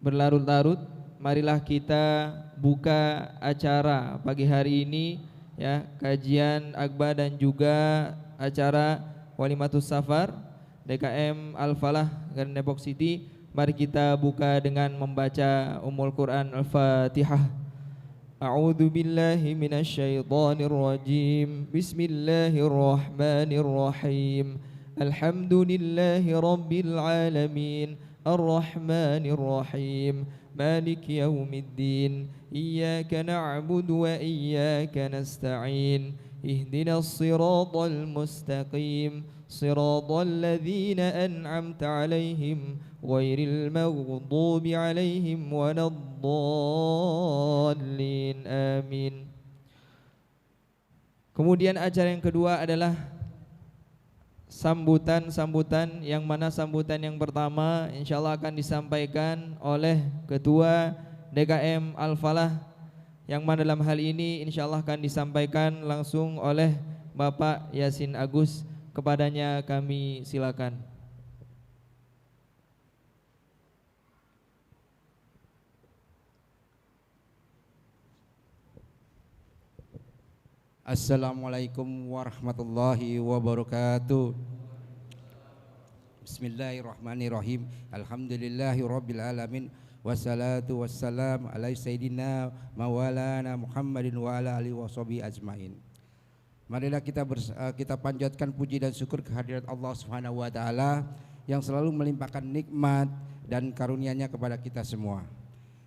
berlarut-larut, marilah kita buka acara pagi hari ini ya, kajian akbar dan juga acara Walimatus Safar DKM Al-Falah Garden Depok City. Mari kita buka dengan membaca Ummul Quran Al-Fatihah. A'udzu billahi minasyaitonir rajim. Bismillahirrahmanirrahim. Alhamdulillahi rabbil alamin. Arrahmanir rahim. Maliki yaumiddin. Iyyaka na'budu wa iyyaka nasta'in. Ihdinas siratal mustaqim. Siratal ladzina an'amta 'alaihim ghairil maghdubi 'alaihim waladdallin. Amin. Kemudian acara yang kedua adalah sambutan-sambutan, yang mana sambutan yang pertama insyaallah akan disampaikan oleh Ketua DKM Al-Falah, yang mana dalam hal ini insyaallah akan disampaikan langsung oleh Bapak Yasin Agus. Kepadanya kami silakan. Assalamualaikum warahmatullahi wabarakatuh. Bismillahirrahmanirrahim. Alhamdulillahi rabbil alamin. Wassalatu wassalam ala sayyidina maulana Muhammadin wa ala alihi washabihi ajmain. Marilah kita panjatkan puji dan syukur kehadirat Allah Subhanahu wa taala yang selalu melimpahkan nikmat dan karunia-Nya kepada kita semua.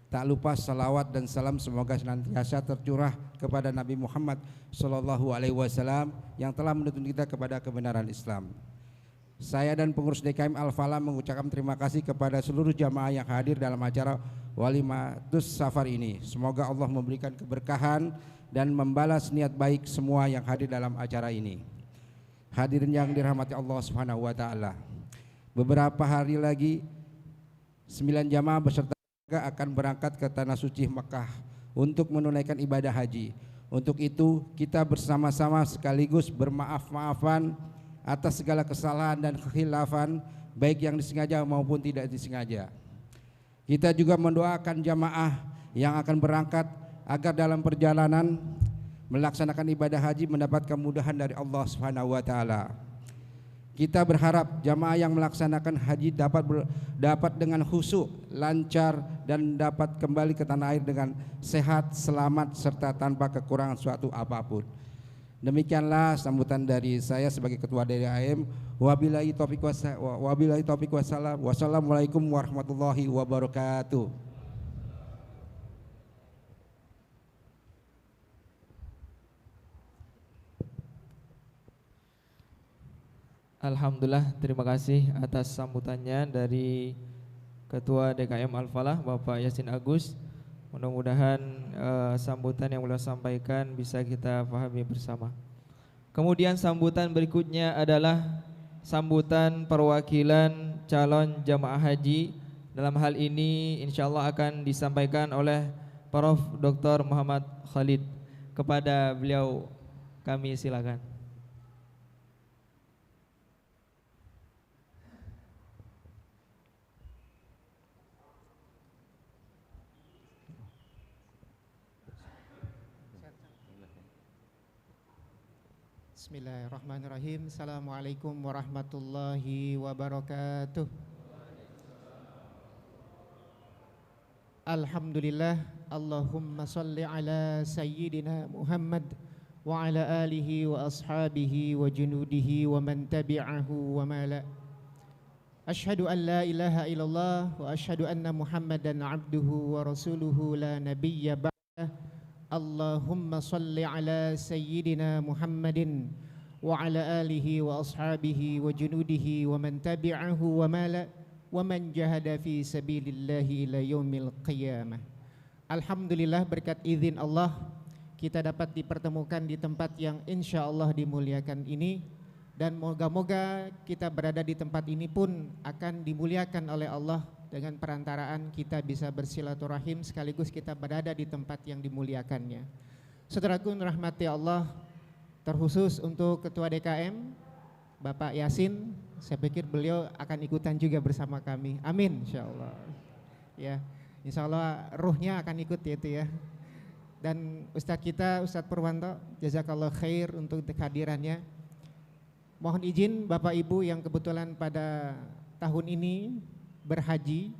Tak lupa salawat dan salam semoga senantiasa tercurah kepada Nabi Muhammad sallallahu alaihi wasallam yang telah menuntun kita kepada kebenaran Islam. Saya dan pengurus DKM Al-Falah mengucapkan terima kasih kepada seluruh jamaah yang hadir dalam acara Walimatus Safar ini. Semoga Allah memberikan keberkahan dan membalas niat baik semua yang hadir dalam acara ini. Hadirin yang dirahmati Allah Subhanahu wa taala. Beberapa hari lagi 9 jamaah beserta akan berangkat ke tanah suci Mekah untuk menunaikan ibadah haji. Untuk itu kita bersama-sama sekaligus bermaaf-maafan atas segala kesalahan dan kekhilafan, baik yang disengaja maupun tidak disengaja. Kita juga mendoakan jamaah yang akan berangkat agar dalam perjalanan melaksanakan ibadah haji mendapat kemudahan dari Allah Subhanahu wa taala. Kita berharap jamaah yang melaksanakan haji dapat dengan khusyuk, lancar dan dapat kembali ke tanah air dengan sehat, selamat serta tanpa kekurangan suatu apapun. Demikianlah sambutan dari saya sebagai ketua DKM. Wabillahi taufiq wassalam. Wassalamualaikum warahmatullahi wabarakatuh. Alhamdulillah, terima kasih atas sambutannya dari Ketua DKM Al-Falah Bapak Yasin Agus. Mudah-mudahan sambutan yang beliau sampaikan bisa kita pahami bersama. Kemudian sambutan berikutnya adalah sambutan perwakilan calon jamaah haji. Dalam hal ini insyaallah akan disampaikan oleh Prof. Dr. Muhammad Khalid. Kepada beliau kami silakan. Bismillahirrahmanirrahim. Assalamualaikum warahmatullahi wabarakatuh. Alhamdulillah. Allahumma salli ala sayyidina Muhammad wa ala alihi wa ashabihi wa junudihi wa man tabi'ahu wa mala. Ashhadu an la ilaha illallah wa ashhadu anna Muhammadan abduhu wa rasuluhu la nabiyya ba'dah. Allahumma salli ala sayyidina Muhammadin wa ala alihi wa ashabihi wa junudihi wa man tabi'ahu wa mala wa man jahada fi sabilillahi ila yaumil qiyamah. Alhamdulillah, berkat izin Allah kita dapat dipertemukan di tempat yang insyaallah dimuliakan ini, dan moga-moga kita berada di tempat ini pun akan dimuliakan oleh Allah dengan perantaraan kita bisa bersilaturahim sekaligus kita berada di tempat yang dimuliakannya. Saudaraku rahmati Allah, terkhusus untuk Ketua DKM Bapak Yasin, saya pikir beliau akan ikutan juga bersama kami. Amin insyaallah. Ya. Insya Allah ruhnya akan ikut ya itu ya. Dan Ustadz kita, Ustadz Purwanto, jazakallah khair untuk kehadirannya. Mohon izin Bapak Ibu yang kebetulan pada tahun ini berhaji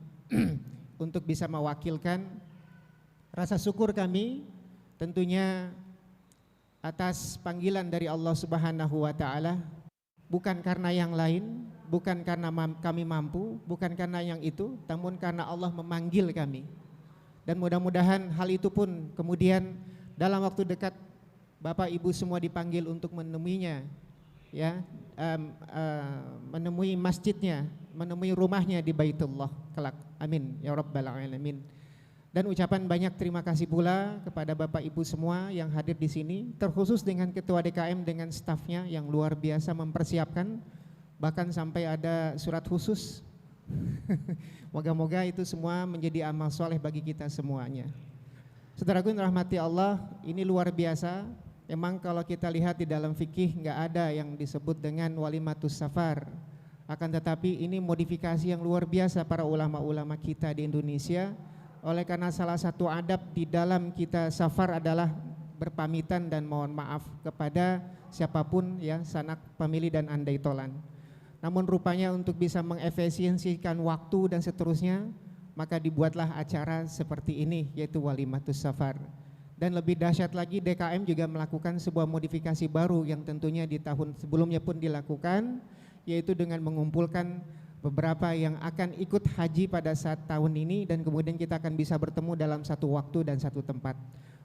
untuk bisa mewakilkan rasa syukur kami tentunya atas panggilan dari Allah Subhanahu wa taala, bukan karena yang lain, bukan karena kami mampu, bukan karena yang itu, namun karena Allah memanggil kami. Dan mudah-mudahan hal itu pun kemudian dalam waktu dekat Bapak Ibu semua dipanggil untuk menemuinya, ya, menemui masjidnya, menemui rumahnya di Baitullah kelak. Amin ya rabbal alamin. Dan ucapan banyak terima kasih pula kepada Bapak Ibu semua yang hadir di sini, terkhusus dengan Ketua DKM dengan stafnya yang luar biasa mempersiapkan, bahkan sampai ada surat khusus. Moga-moga itu semua menjadi amal soleh bagi kita semuanya. Saudaraku yang rahmati Allah, ini luar biasa. Memang kalau kita lihat di dalam fikih nggak ada yang disebut dengan walimatus safar. Akan tetapi ini modifikasi yang luar biasa para ulama-ulama kita di Indonesia. Oleh karena salah satu adab di dalam kita safar adalah berpamitan dan mohon maaf kepada siapapun ya, sanak famili dan andai tolan. Namun rupanya untuk bisa mengefisiensikan waktu dan seterusnya, maka dibuatlah acara seperti ini, yaitu walimatus safar. Dan lebih dahsyat lagi, DKM juga melakukan sebuah modifikasi baru yang tentunya di tahun sebelumnya pun dilakukan, yaitu dengan mengumpulkan beberapa yang akan ikut haji pada saat tahun ini, dan kemudian kita akan bisa bertemu dalam satu waktu dan satu tempat.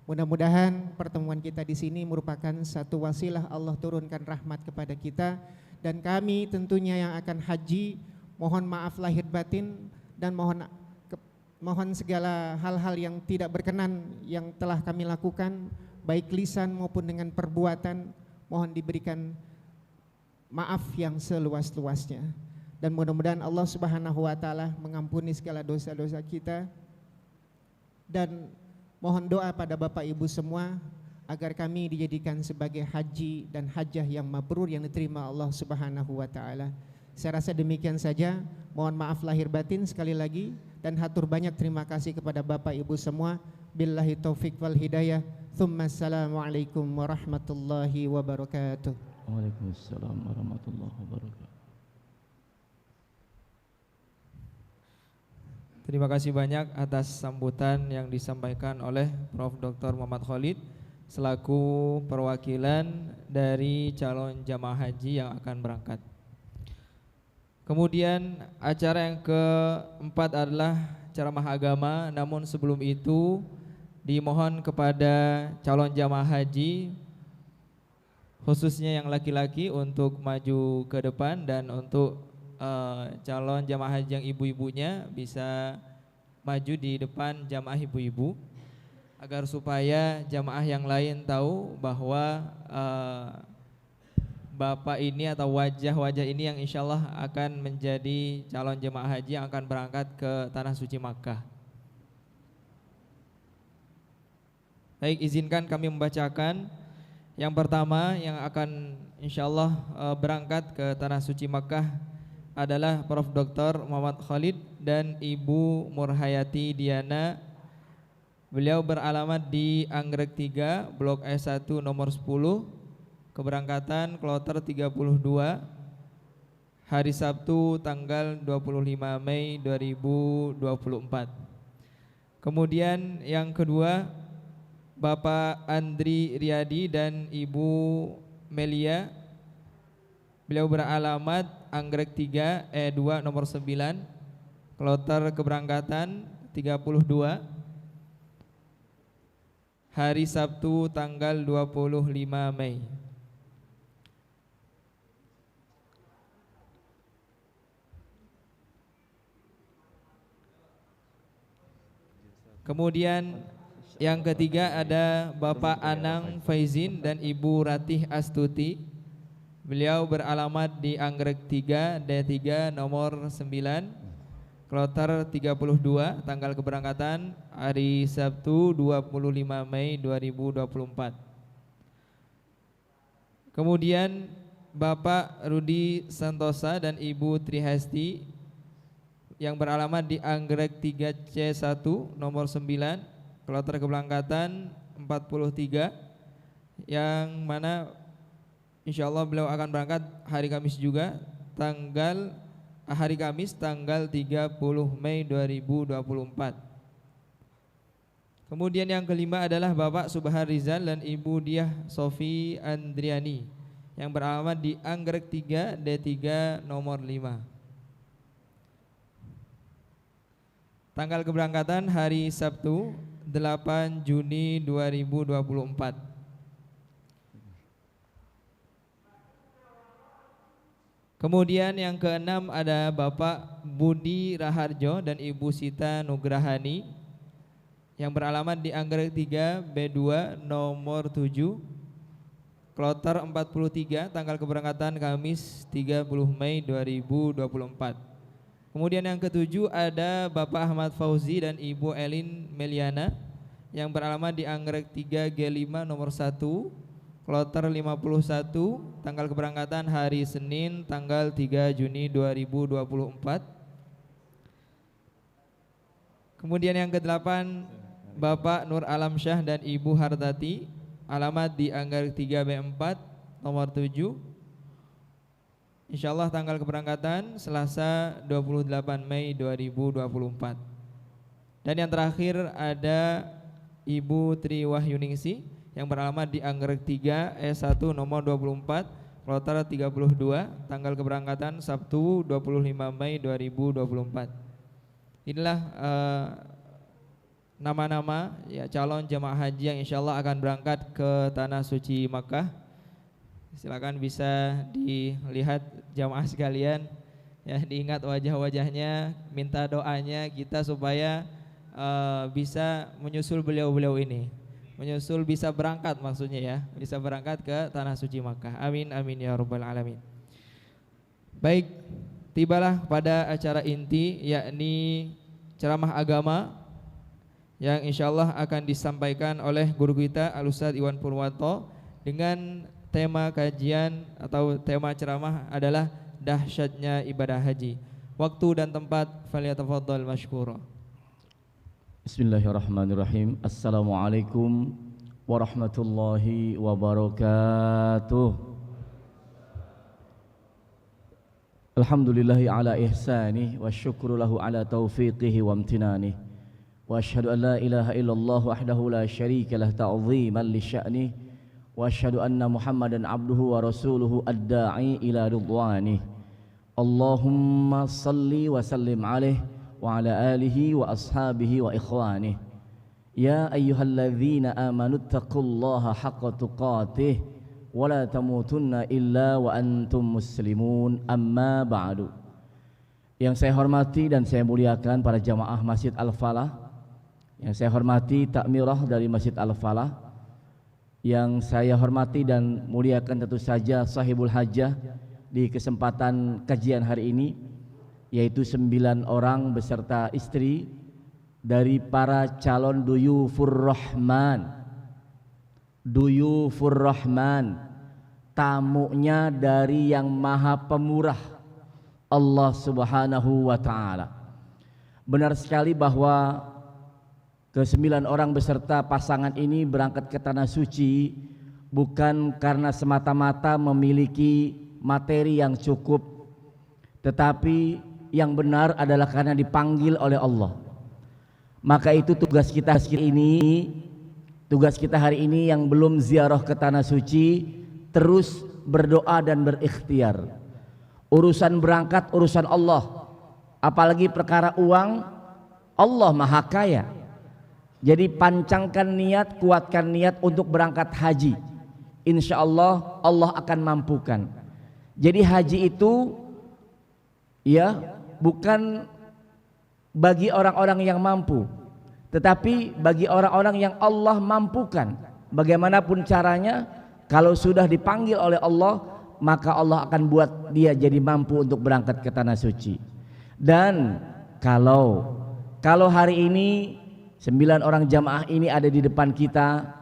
Mudah-mudahan pertemuan kita di sini merupakan satu wasilah Allah turunkan rahmat kepada kita, dan kami tentunya yang akan haji mohon maaf lahir batin dan mohon segala hal-hal yang tidak berkenan yang telah kami lakukan baik lisan maupun dengan perbuatan, mohon diberikan maaf yang seluas-luasnya. Dan mudah-mudahan Allah Subhanahu wa taala mengampuni segala dosa-dosa kita, dan mohon doa pada Bapak Ibu semua agar kami dijadikan sebagai haji dan hajjah yang mabrur yang diterima Allah Subhanahu wa taala. Saya rasa demikian saja. Mohon maaf lahir batin sekali lagi, dan hatur banyak terima kasih kepada Bapak Ibu semua. Billahi taufik wal hidayah. Tsumma assalamualaikum warahmatullahi wabarakatuh. Waalaikumsalam warahmatullahi wabarakatuh. Terima kasih banyak atas sambutan yang disampaikan oleh Prof. Dr. Muhammad Khalid selaku perwakilan dari calon jamaah haji yang akan berangkat. Kemudian acara yang keempat adalah ceramah agama, namun sebelum itu dimohon kepada calon jamaah haji khususnya yang laki-laki untuk maju ke depan, dan untuk calon jamaah haji yang ibu-ibunya bisa maju di depan jamaah ibu-ibu, agar supaya jamaah yang lain tahu bahwa bapak ini atau wajah-wajah ini yang insya Allah akan menjadi calon jemaah haji yang akan berangkat ke Tanah Suci Makkah. Baik, izinkan kami membacakan yang pertama yang akan insya Allah berangkat ke Tanah Suci Makkah adalah Prof. Dr. Muhammad Khalid dan Ibu Murhayati Diana. Beliau beralamat di Anggrek 3, Blok S1 nomor 10, keberangkatan kloter 32, hari Sabtu tanggal 25 Mei 2024. Kemudian yang kedua, Bapak Andri Riyadi dan Ibu Melia. Beliau beralamat Anggrek 3 E2 nomor 9, kloter keberangkatan 32, hari Sabtu tanggal 25 Mei. Kemudian yang ketiga ada Bapak Anang Faizin dan Ibu Ratih Astuti. Beliau beralamat di Anggrek 3 D3 nomor 9, kloter 32, tanggal keberangkatan hari Sabtu 25 Mei 2024. Kemudian Bapak Rudi Santosa dan Ibu Trihasti. yang beralamat di Anggrek 3C1 nomor 9, kloter keberangkatan 43, yang mana insya Allah beliau akan berangkat hari Kamis juga, hari Kamis tanggal 30 Mei 2024. Kemudian yang kelima adalah Bapak Subhan Rizal dan Ibu Diah Sofi Andriani yang beralamat di Anggrek 3 D3 nomor 5. Tanggal keberangkatan hari Sabtu 8 Juni 2024. Kemudian yang keenam ada Bapak Budi Raharjo dan Ibu Sita Nugrahani yang beralamat di Anggrek 3 B2 nomor 7, kloter 43, tanggal keberangkatan Kamis 30 Mei 2024. Kemudian yang ketujuh ada Bapak Ahmad Fauzi dan Ibu Elin Meliana yang beralamat di Anggrek 3 G5 nomor 1, kloter 51, tanggal keberangkatan hari Senin tanggal 3 Juni 2024. Kemudian yang kedelapan Bapak Nur Alam Syah dan Ibu Hartati, alamat di Anggrek 3 B4 nomor 7. Insyaallah tanggal keberangkatan Selasa 28 Mei 2024. Dan yang terakhir ada Ibu Tri Wahyuningsi yang beralamat di Anggrek 3 S1 nomor 24, kloter 32, tanggal keberangkatan Sabtu 25 Mei 2024. Inilah nama-nama ya calon jemaah haji yang insyaallah akan berangkat ke tanah suci Makkah. Silakan bisa dilihat jamaah sekalian ya, diingat wajah-wajahnya, minta doanya kita supaya bisa menyusul beliau-beliau ini, menyusul bisa berangkat maksudnya ya, bisa berangkat ke tanah suci Makkah. Amin amin ya rabbal alamin. Baik, tibalah pada acara inti yakni ceramah agama yang insyaallah akan disampaikan oleh guru kita Al-Ustadz Iwan Purwanto dengan tema kajian atau tema ceramah adalah dahsyatnya ibadah haji. Waktu dan tempat falyatafaddal masykura. Bismillahirrahmanirrahim. Assalamualaikum warahmatullahi wabarakatuh. Alhamdulillahi ala ihsanih wa syukru lahu ala taufiqihi wa amtinanih. Wa asyhadu an la ilaha illallah wahdahu la syarika lah ta'ziman li sya'nih. Wa asyhadu anna Muhammadan abduhu wa rasuluhu ad-da'i ila ridwanih. Allahumma salli wa sallim alaih wa ala alihi wa ashabihi wa ikhwanih. Ya ayyuhalladzina amanu taqullaha haqqa tuqatih wa la tamutunna illa wa antum muslimun, amma ba'du. Yang saya hormati dan saya muliakan para jamaah Masjid Al-Falah, yang saya hormati takmirah dari Masjid Al-Falah, yang saya hormati dan muliakan tentu saja sahibul hajah di kesempatan kajian hari ini, yaitu 9 orang beserta istri dari para calon duyufur rahman. Duyufur rahman, tamunya dari yang maha pemurah, Allah subhanahu wa ta'ala. Benar sekali bahwa ke-9 orang beserta pasangan ini berangkat ke tanah suci bukan karena semata-mata memiliki materi yang cukup, tetapi yang benar adalah karena dipanggil oleh Allah. Maka itu tugas kita hari ini yang belum ziarah ke tanah suci, terus berdoa dan berikhtiar. Urusan berangkat urusan Allah, apalagi perkara uang, Allah maha kaya. Jadi pancangkan niat, kuatkan niat untuk berangkat haji. Insya Allah Allah akan mampukan. Jadi haji itu ya bukan bagi orang-orang yang mampu, tetapi bagi orang-orang yang Allah mampukan. Bagaimanapun caranya, kalau sudah dipanggil oleh Allah, maka Allah akan buat dia jadi mampu untuk berangkat ke tanah suci. Dan kalau hari ini 9 orang jamaah ini ada di depan kita,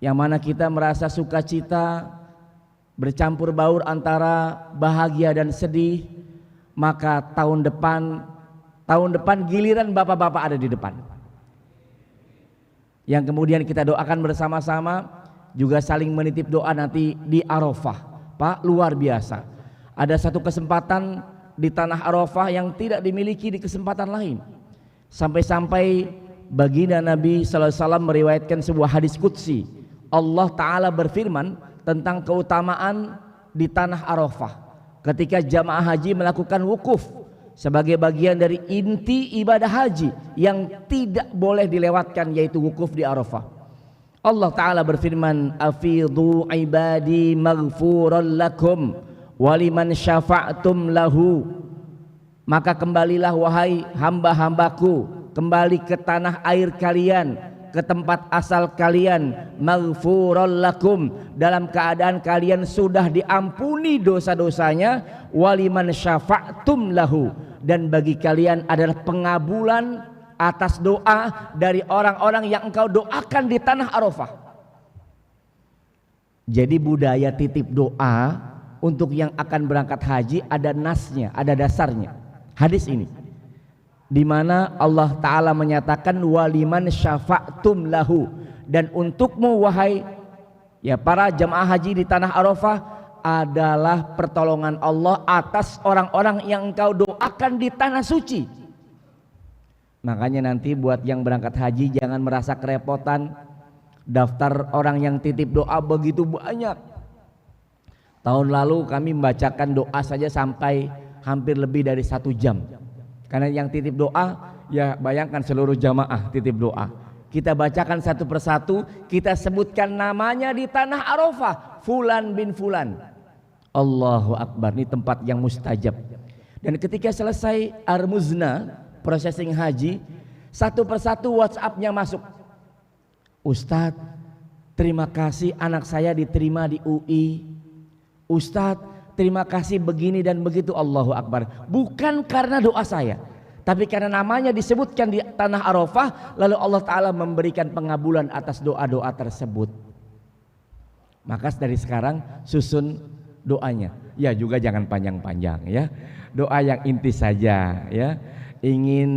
yang mana kita merasa sukacita, bercampur baur antara bahagia dan sedih, maka tahun depan Tahun depan giliran bapak-bapak ada di depan. Yang kemudian kita doakan bersama-sama, juga saling menitip doa nanti di Arafah. Pak, luar biasa. Ada satu kesempatan di tanah Arafah yang tidak dimiliki di kesempatan lain. Sampai-sampai baginda Nabi sallallahu alaihi wasallam meriwayatkan sebuah hadis qudsi. Allah Ta'ala berfirman tentang keutamaan di tanah Arafah ketika jamaah haji melakukan wukuf sebagai bagian dari inti ibadah haji yang tidak boleh dilewatkan, yaitu wukuf di Arafah. Allah Ta'ala berfirman, afidhu ibadi maghfuran lakum waliman syafa'tum lahu. Maka kembalilah wahai hamba-hambaku, kembali ke tanah air kalian, ke tempat asal kalian, maghfuran lakum, dalam keadaan kalian sudah diampuni dosa-dosanya, waliman syafa'tum lahu, dan bagi kalian adalah pengabulan atas doa dari orang-orang yang engkau doakan di tanah Arafah. Jadi budaya titip doa untuk yang akan berangkat haji ada nasnya, ada dasarnya. Hadis ini di mana Allah Ta'ala menyatakan waliman syafa'tum lahu, dan untukmu wahai ya para jamaah haji di tanah Arafah adalah pertolongan Allah atas orang-orang yang engkau doakan di tanah suci. Makanya nanti buat yang berangkat haji jangan merasa kerepotan, daftar orang yang titip doa begitu banyak. Tahun lalu kami membacakan doa saja sampai hampir lebih dari 1 jam. Karena yang titip doa, ya bayangkan seluruh jamaah titip doa. Kita bacakan satu persatu, kita sebutkan namanya di tanah Arafah, Fulan bin Fulan. Allahu Akbar, ini tempat yang mustajab. Dan ketika selesai Armuzna, processing haji, satu persatu WhatsApp-nya masuk. Ustadz, terima kasih anak saya diterima di UI. Ustadz, terima kasih begini dan begitu. Allahu Akbar. Bukan karena doa saya, tapi karena namanya disebutkan di tanah Arafah, lalu Allah Ta'ala memberikan pengabulan atas doa-doa tersebut. Maka dari sekarang susun doanya. Ya juga jangan panjang-panjang ya. Doa yang inti saja ya. Ingin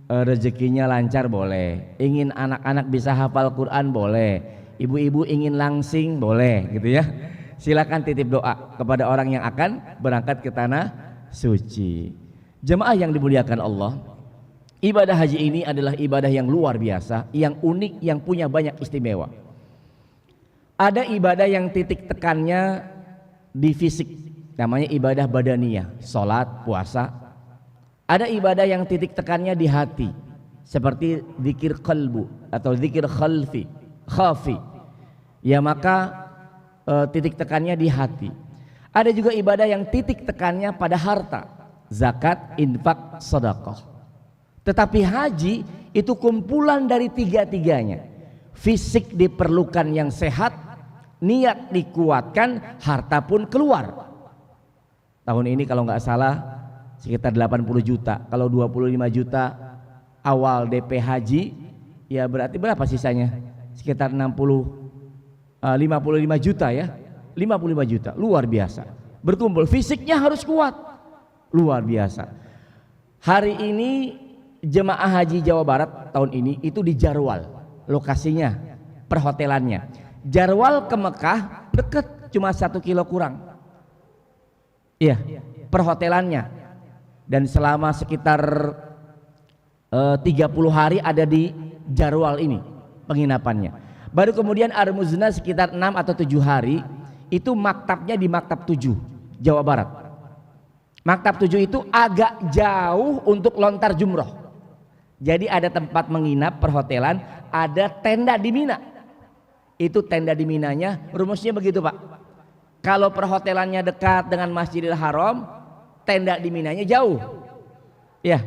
rezekinya lancar boleh, ingin anak-anak bisa hafal Quran boleh, ibu-ibu ingin langsing boleh gitu ya. Silakan titip doa kepada orang yang akan berangkat ke tanah suci. Jemaah yang dimuliakan Allah, ibadah haji ini adalah ibadah yang luar biasa, yang unik, yang punya banyak istimewa. Ada ibadah yang titik tekannya di fisik, namanya ibadah badaniyah, sholat, puasa. Ada ibadah yang titik tekannya di hati, seperti zikir qalbu atau zikir khafi. Ya maka titik tekannya di hati. Ada juga ibadah yang titik tekannya pada harta, zakat, infak, sedekah. Tetapi haji itu kumpulan dari tiga-tiganya. Fisik diperlukan yang sehat, niat dikuatkan, harta pun keluar. Tahun ini kalau nggak salah sekitar 80 juta. Kalau 25 juta awal DP haji, ya berarti berapa sisanya? Sekitar 55 juta ya. 55 juta, luar biasa. Berkumpul, fisiknya harus kuat. Luar biasa. Hari ini jemaah haji Jawa Barat tahun ini itu di Jarwal. Lokasinya, perhotelannya. Jarwal ke Mekah dekat, cuma 1 kilo kurang. Iya, perhotelannya. Dan selama sekitar 30 hari ada di Jarwal ini penginapannya. Baru kemudian Armuzna sekitar 6 atau 7 hari, itu maktabnya di Maktab 7 Jawa Barat. Maktab 7 itu agak jauh untuk lontar jumroh. Jadi ada tempat menginap, perhotelan, ada tenda di Mina. Itu tenda di Minanya rumusnya begitu Pak. Kalau perhotelannya dekat dengan Masjidil Haram, tenda di Minanya jauh. Ya,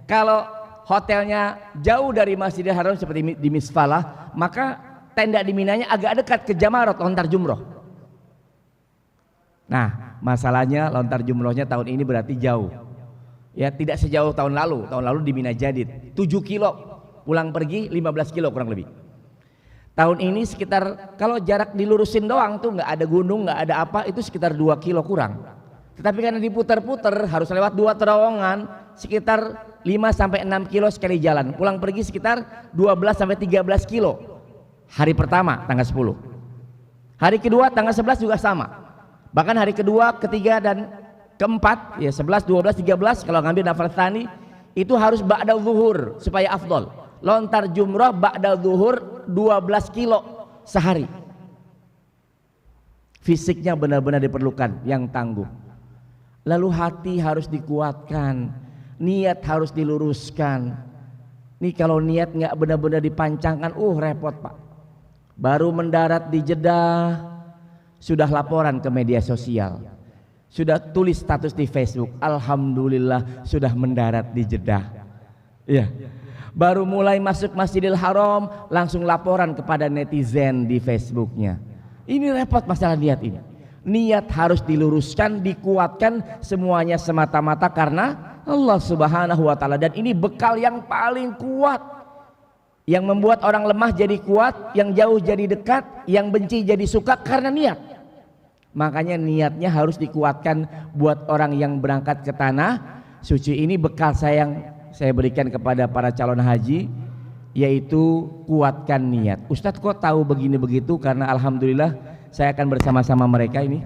kalau hotelnya jauh dari Masjidil Haram seperti di Misfalah, maka tenda di Minanya agak dekat ke Jamarat lontar jumroh. Nah, masalahnya lontar jumrohnya tahun ini berarti jauh. Ya, tidak sejauh tahun lalu. Tahun lalu di Mina Jadid 7 kilo pulang pergi, 15 kilo kurang lebih. Tahun ini sekitar, kalau jarak dilurusin doang tuh nggak ada gunung, nggak ada apa, itu sekitar 2 kilo kurang. Tetapi karena diputar-putar harus lewat 2 terowongan sekitar 5 sampai 6 kilo sekali jalan. Pulang pergi sekitar 12 sampai 13 kilo. Hari pertama tanggal 10. Hari kedua tanggal 11 juga sama. Bahkan hari kedua, ketiga dan keempat ya 11, 12, 13 kalau ngambil nafal tsani itu harus ba'da zuhur supaya afdol. Lontar jumrah ba'da zuhur 12 kilo sehari. Fisiknya benar-benar diperlukan yang tangguh. Lalu hati harus dikuatkan, niat harus diluruskan. Nih kalau niat nggak benar-benar dipancangkan, repot Pak. Baru mendarat di Jeddah sudah laporan ke media sosial, sudah tulis status di Facebook, alhamdulillah sudah mendarat di Jeddah. Iya. Baru mulai masuk Masjidil Haram langsung laporan kepada netizen di Facebooknya. Ini repot masalah niat ini. Niat harus diluruskan, dikuatkan, semuanya semata-mata karena Allah Subhanahu wa taala, dan ini bekal yang paling kuat. Yang membuat orang lemah jadi kuat, yang jauh jadi dekat, yang benci jadi suka karena niat. Makanya niatnya harus dikuatkan buat orang yang berangkat ke tanah suci. Ini bekal yang saya berikan kepada para calon haji, yaitu kuatkan niat. Ustadz kok tahu begini begitu? Karena alhamdulillah saya akan bersama-sama mereka ini.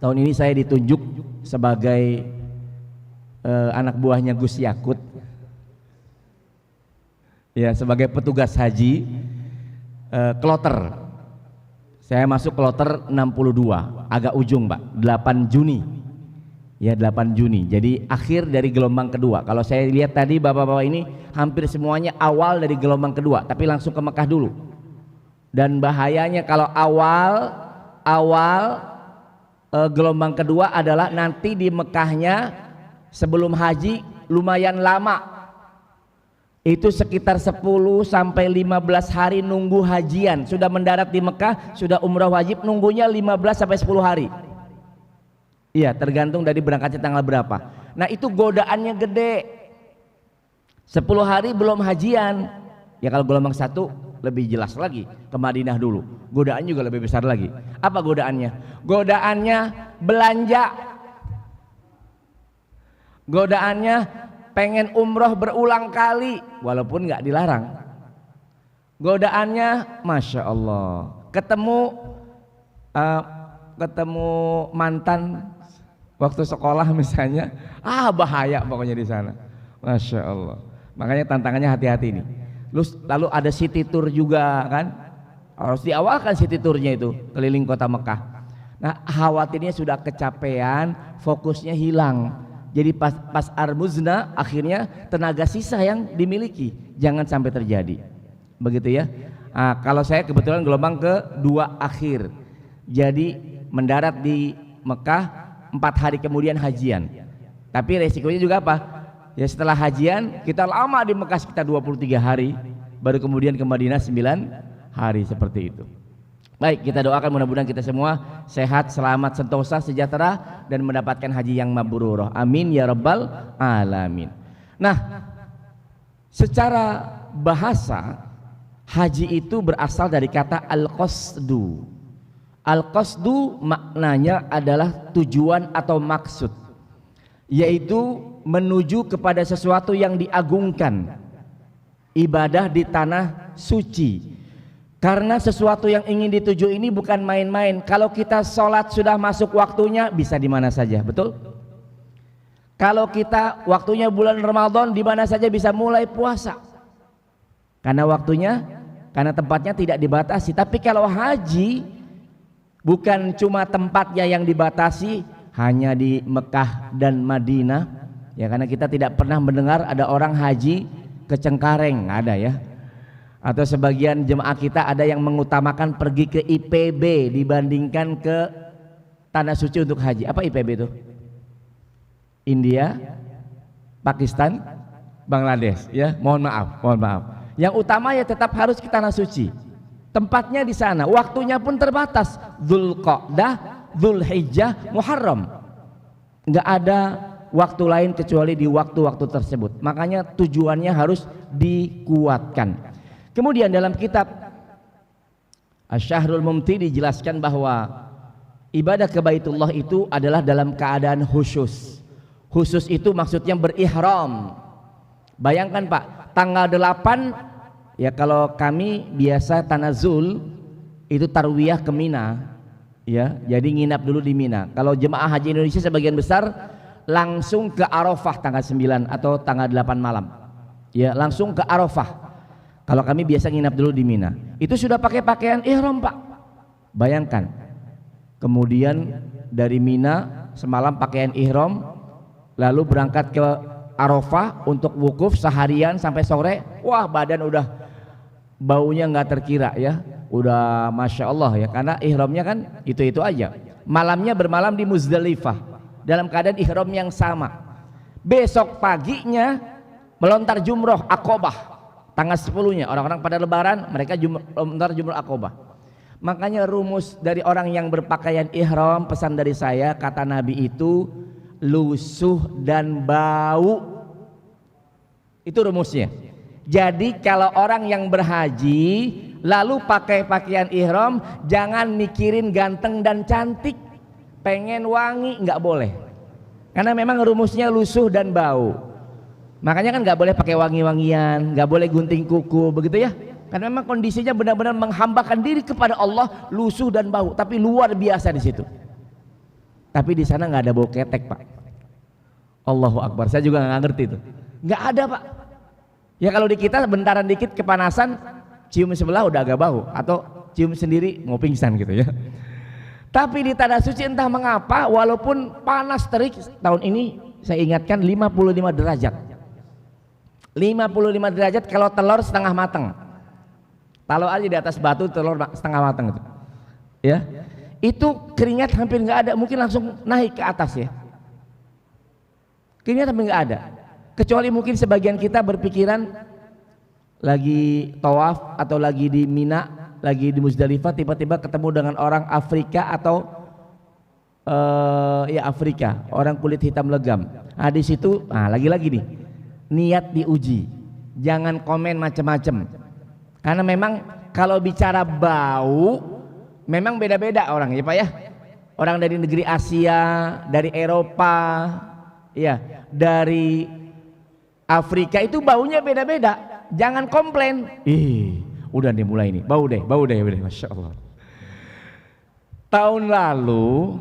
Tahun ini saya ditunjuk sebagai anak buahnya Gus Yakut. Ya, sebagai petugas haji kloter. Saya masuk kloter 62, agak ujung Pak, 8 Juni. Ya 8 Juni, jadi akhir dari gelombang kedua. Kalau saya lihat tadi bapak-bapak ini hampir semuanya awal dari gelombang kedua, tapi langsung ke Mekah dulu. Dan bahayanya kalau awal gelombang kedua adalah nanti di Mekahnya sebelum haji lumayan lama. Itu sekitar 10 sampai 15 hari nunggu hajian. Sudah mendarat di Mekah, sudah umrah wajib, nunggunya 15 sampai 10 hari. Iya, tergantung dari berangkatnya tanggal berapa. Nah itu godaannya gede. 10 hari belum hajian. Ya kalau gelombang 1 lebih jelas lagi, ke Madinah dulu. Godaan juga lebih besar lagi. Apa godaannya? Godaannya belanja. Godaannya pengen umroh berulang kali walaupun nggak dilarang. Godaannya Masya Allah ketemu mantan waktu sekolah misalnya, bahaya pokoknya di sana. Masya Allah. Makanya tantangannya hati-hati nih. Lalu ada city tour juga kan, harus diawalkan city tournya itu keliling kota Mekah. Nah khawatirnya sudah kecapean, fokusnya hilang. Jadi pas Armuzna akhirnya tenaga sisa yang dimiliki jangan sampai terjadi. Begitu ya. Kalau saya kebetulan gelombang kedua akhir. Jadi mendarat di Mekah 4 hari kemudian hajian. Tapi resikonya juga apa? Ya setelah hajian kita lama di Mekah sekitar 23 hari, baru kemudian ke Madinah 9 hari seperti itu. Baik, kita doakan mudah-mudahan kita semua sehat, selamat, sentosa, sejahtera dan mendapatkan haji yang mabrurah. Amin ya rabbal alamin. Nah, secara bahasa haji itu berasal dari kata al-qasdu. Al-qasdu maknanya adalah tujuan atau maksud, yaitu menuju kepada sesuatu yang diagungkan, ibadah di tanah suci. Karena sesuatu yang ingin dituju ini bukan main-main. Kalau kita sholat sudah masuk waktunya, bisa di mana saja, betul? Kalau kita waktunya bulan Ramadan, di mana saja bisa mulai puasa. Karena waktunya, karena tempatnya tidak dibatasi. Tapi kalau haji, bukan cuma tempatnya yang dibatasi, hanya di Mekah dan Madinah. Ya, karena kita tidak pernah mendengar ada orang haji ke Cengkareng, nggak ada ya. Atau sebagian jemaah kita ada yang mengutamakan pergi ke IPB dibandingkan ke tanah suci untuk haji. Apa IPB itu? India, Pakistan, Bangladesh. Ya, mohon maaf. Yang utama ya tetap harus ke tanah suci. Tempatnya di sana, waktunya pun terbatas. Dzulqa'dah, Dzulhijjah, Muharram. Enggak ada waktu lain kecuali di waktu-waktu tersebut. Makanya tujuannya harus dikuatkan. Kemudian dalam kitab Asy-Syahrul Mumti dijelaskan bahwa ibadah ke Baitullah itu adalah dalam keadaan khusus. Khusus itu maksudnya berihram. Bayangkan Pak, tanggal 8 ya, kalau kami biasa tanazul itu tarwiyah ke Mina ya, jadi nginap dulu di Mina. Kalau jemaah haji Indonesia sebagian besar langsung ke Arafah tanggal 9 atau tanggal 8 malam ya, langsung ke Arafah. Kalau kami biasa nginap dulu di Mina, itu sudah pakai pakaian ihram Pak. Bayangkan, kemudian dari Mina semalam pakaian ihram, lalu berangkat ke Arafah untuk wukuf seharian sampai sore. Wah, badan udah baunya nggak terkira ya, udah masya Allah ya, karena ihramnya kan itu aja. Malamnya bermalam di Muzdalifah dalam keadaan ihram yang sama. Besok paginya melontar jumroh Aqobah tanggal 10-nya, orang-orang pada lebaran mereka melontar jumroh Aqobah. Makanya rumus dari orang yang berpakaian ihram, pesan dari saya, kata Nabi itu lusuh dan bau. Itu rumusnya. Jadi kalau orang yang berhaji lalu pakai pakaian ihram, jangan mikirin ganteng dan cantik, pengen wangi, nggak boleh. Karena memang rumusnya lusuh dan bau. Makanya kan nggak boleh pakai wangi-wangian, nggak boleh gunting kuku, begitu ya. Karena memang kondisinya benar-benar menghambakan diri kepada Allah, lusuh dan bau, tapi luar biasa di situ. Tapi di sana nggak ada bau ketek Pak. Allahu Akbar, saya juga nggak ngerti itu. Nggak ada Pak. Ya kalau di kita bentaran dikit kepanasan, cium sebelah udah agak bau, atau cium sendiri mau pingsan gitu ya. Tapi di tanah suci entah mengapa, walaupun panas terik, tahun ini saya ingatkan 55 derajat. 55 derajat kalau telur setengah matang. Taruh aja di atas batu telur setengah matang itu. Ya. Itu keringat hampir nggak ada, mungkin langsung naik ke atas ya. Keringat hampir nggak ada. Kecuali mungkin sebagian kita berpikiran lagi tawaf atau lagi di Mina, lagi di Muzdalifah, tiba-tiba ketemu dengan orang Afrika atau ya Afrika, orang kulit hitam legam. Nah di situ, lagi-lagi nih, niat diuji, jangan komen macam-macam. Karena memang kalau bicara bau, memang beda-beda orang ya Pak ya. Orang dari negeri Asia, dari Eropa, ya, dari Afrika itu baunya beda-beda. Jangan komplain. Udah nih mulai nih, bau deh, masya Allah. Tahun lalu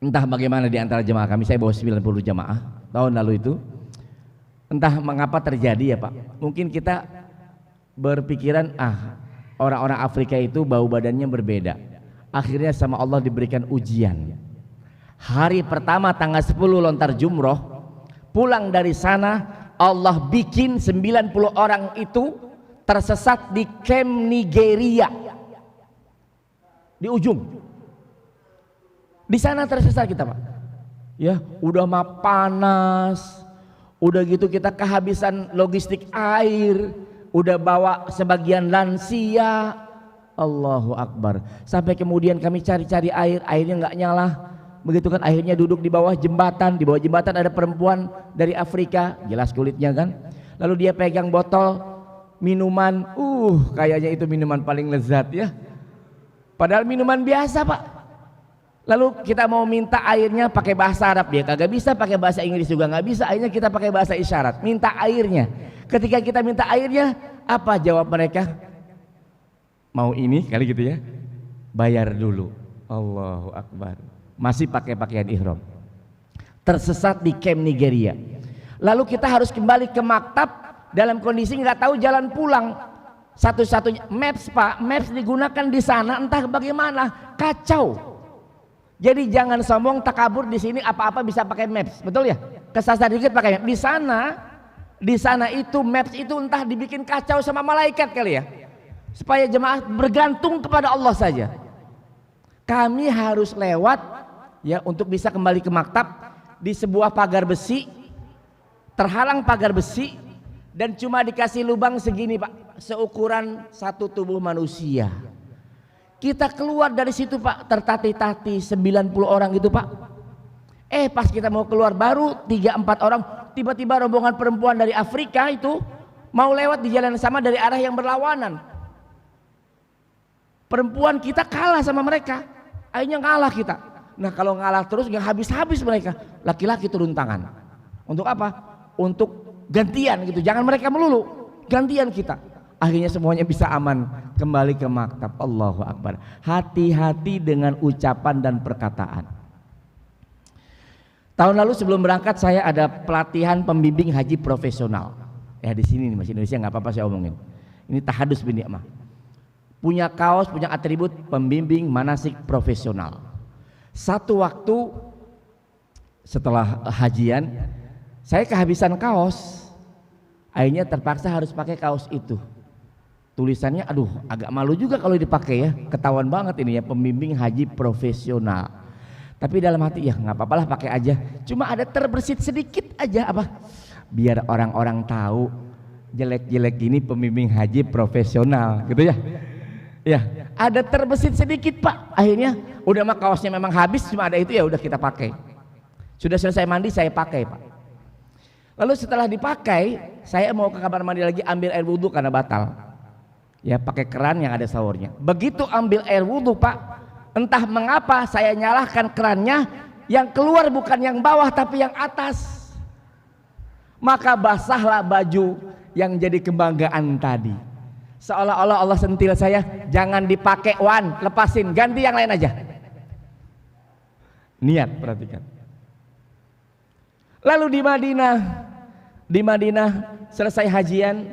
entah bagaimana di antara jemaah kami, saya bawa 90 jemaah tahun lalu itu, entah mengapa terjadi ya Pak, mungkin kita berpikiran orang-orang Afrika itu bau badannya berbeda. Akhirnya sama Allah diberikan ujian. Hari pertama tanggal 10 lontar jumroh, pulang dari sana Allah bikin 90 orang itu tersesat di camp Nigeria, di ujung. Di sana tersesat kita Pak. Ya, udah mah panas. Udah gitu kita kehabisan logistik air, udah bawa sebagian lansia. Allahu Akbar. Sampai kemudian kami cari-cari air, airnya nggak nyala. Begitu kan, akhirnya duduk di bawah jembatan. Di bawah jembatan ada perempuan dari Afrika, jelas kulitnya kan. Lalu dia pegang botol minuman, kayaknya itu minuman paling lezat ya. Padahal minuman biasa Pak. Lalu kita mau minta airnya pakai bahasa Arab, dia kagak bisa, pakai bahasa Inggris juga nggak bisa. Akhirnya kita pakai bahasa isyarat, minta airnya. Ketika kita minta airnya, apa jawab mereka? Mau ini kali gitu ya, bayar dulu. Allahu Akbar. Masih pakai pakaian ihram. Tersesat di camp Nigeria. Lalu kita harus kembali ke maktab dalam kondisi nggak tahu jalan pulang. Satu-satunya maps Pak, maps digunakan di sana entah bagaimana, kacau. Jadi jangan sombong takabur di sini apa-apa bisa pakai maps, betul ya? Kesasar dikit pakai maps. Di sana itu maps itu entah dibikin kacau sama malaikat kali ya, supaya jemaah bergantung kepada Allah saja. Kami harus lewat ya untuk bisa kembali ke maktab di sebuah pagar besi, terhalang pagar besi dan cuma dikasih lubang segini Pak, seukuran satu tubuh manusia. Kita keluar dari situ Pak, tertati-tati 90 orang gitu Pak. Pas kita mau keluar baru 3-4 orang, tiba-tiba rombongan perempuan dari Afrika itu mau lewat di jalan sama dari arah yang berlawanan. Perempuan kita kalah sama mereka. Akhirnya ngalah kita. Nah kalau ngalah terus nggak habis-habis mereka. Laki-laki turun tangan. Untuk apa? Untuk gantian gitu. Jangan mereka melulu, gantian kita. Akhirnya semuanya bisa aman kembali ke maktab. Allahu Akbar. Hati-hati dengan ucapan dan perkataan. Tahun lalu sebelum berangkat saya ada pelatihan pembimbing haji profesional. Ya di sini nih Mas, Indonesia nggak apa-apa saya omongin. Ini tahadus bin ni'mah. Punya kaos, punya atribut pembimbing manasik profesional. Satu waktu setelah hajian saya kehabisan kaos. Akhirnya terpaksa harus pakai kaos itu. Tulisannya aduh agak malu juga kalau dipakai ya. Ketahuan banget ini ya, pembimbing haji profesional. Tapi dalam hati ya nggak apa-apa lah pakai aja. Cuma ada terbersit sedikit aja apa? Biar orang-orang tahu jelek-jelek ini pembimbing haji profesional gitu ya. Ya, ada terbesit sedikit Pak. Akhirnya udah mah kaosnya memang habis, cuma ada itu ya udah kita pakai. Sudah selesai mandi saya pakai Pak. Lalu setelah dipakai, saya mau ke kamar mandi lagi ambil air wudhu karena batal. Ya pakai keran yang ada showernya. Begitu ambil air wudhu Pak, entah mengapa saya nyalakan kerannya, yang keluar bukan yang bawah tapi yang atas. Maka basahlah baju yang jadi kebanggaan tadi. Seolah-olah Allah sentil saya, jangan dipakai Wan, lepasin, ganti yang lain aja. Niat, perhatikan. Lalu di Madinah selesai hajian